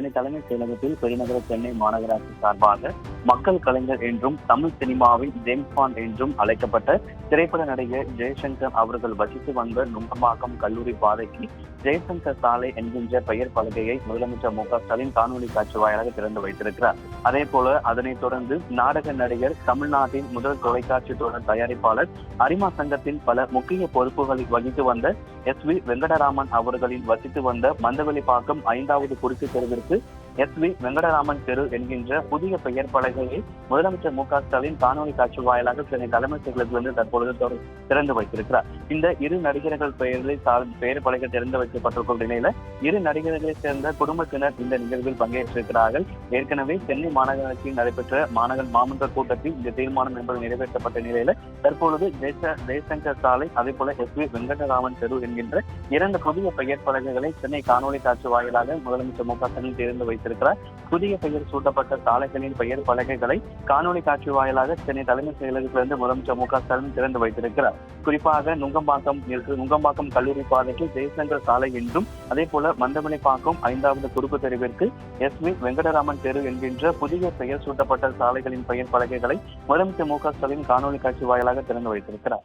சென்னை தலைமைச் செயலகத்தில் பெருநகர சென்னை மாநகராட்சி சார்பாக மக்கள் கலைஞர் என்றும் தமிழ் சினிமாவின் ஜேம்ஸ் பாண்ட் என்றும் அழைக்கப்பட்ட திரைப்பட நடிகர் ஜெய்சங்கர் அவர்கள் வசித்து வந்த நுங்கம்பாக்கம் கல்லூரி பாதைக்கு ஜெய்சங்கர் சாலை என்கின்ற பெயர் பலகையை முதலமைச்சர் மு க ஸ்டாலின் காணொலி காட்சி வாயிலாக திறந்து வைத்திருக்கிறார். அதே போல அதனைத் தொடர்ந்து நாடக நடிகர், தமிழ்நாட்டின் முதல் தொலைக்காட்சி தொடர் தயாரிப்பாளர், அரிமா சங்கத்தின் பல முக்கிய பொறுப்புகளை வகித்து வந்த எஸ்.வி. வெங்கடராமன் அவர்களின் வசித்து வந்த மந்தவெளிப்பாக்கம் 5வது குறுக்கு தெருவிற்கு எஸ்.வி. வெங்கடராமன் தெரு என்கின்ற புதிய பெயர் பலகையை முதலமைச்சர் மு க ஸ்டாலின் காணொலி காட்சி வாயிலாக சென்னை தலைமைச் செயலகத்திலிருந்து தற்பொழுது திறந்து வைத்திருக்கிறார். இந்த இரு நடிகர்கள் பெயர் பலகை திறந்து வைக்கப்பட்டிருக்கும் நிலையில இரு நடிகர்களை சேர்ந்த குடும்பத்தினர் இந்த நிகழ்வில் பங்கேற்றிருக்கிறார்கள். ஏற்கனவே சென்னை மாநகராட்சியில் நடைபெற்ற மாமன்ற கூட்டத்தில் இந்த தீர்மானம் என்பது நிறைவேற்றப்பட்ட நிலையில தற்பொழுது ஜெய்சங்கர் சாலை, அதே போல எஸ்.வி. வெங்கடராமன் தெரு என்கின்ற 2 புதிய பெயர் பலகைகளை சென்னை காணொலி காட்சி வாயிலாக முதலமைச்சர் மு க ஸ்டாலின் திறந்து வைத்திருக்கிறார். புதிய பெயர் சூட்டப்பட்ட சாலைகளின் பெயர் பலகைகளை காணொலி காட்சி வாயிலாக சென்னை தலைமைச் செயலகத்திலிருந்து முதலமைச்சர் மு க ஸ்டாலின் திறந்து வைத்திருக்கிறார். குறிப்பாக நுங்கம்பாக்கம் கல்லூரி பாதைக்கு ஜெய்சங்கர் சாலை என்றும், அதே போல மந்தவெளிப்பாக்கம் 5வது குறுக்கு தெருவிற்கு எஸ்.வி. வெங்கடராமன் தெரு என்கின்ற புதிய பெயர் சூட்டப்பட்ட சாலைகளின் பெயர் பலகைகளை முதலமைச்சர் மு க ஸ்டாலின் காணொலி காட்சி வாயிலாக திறந்து வைத்திருக்கிறார்.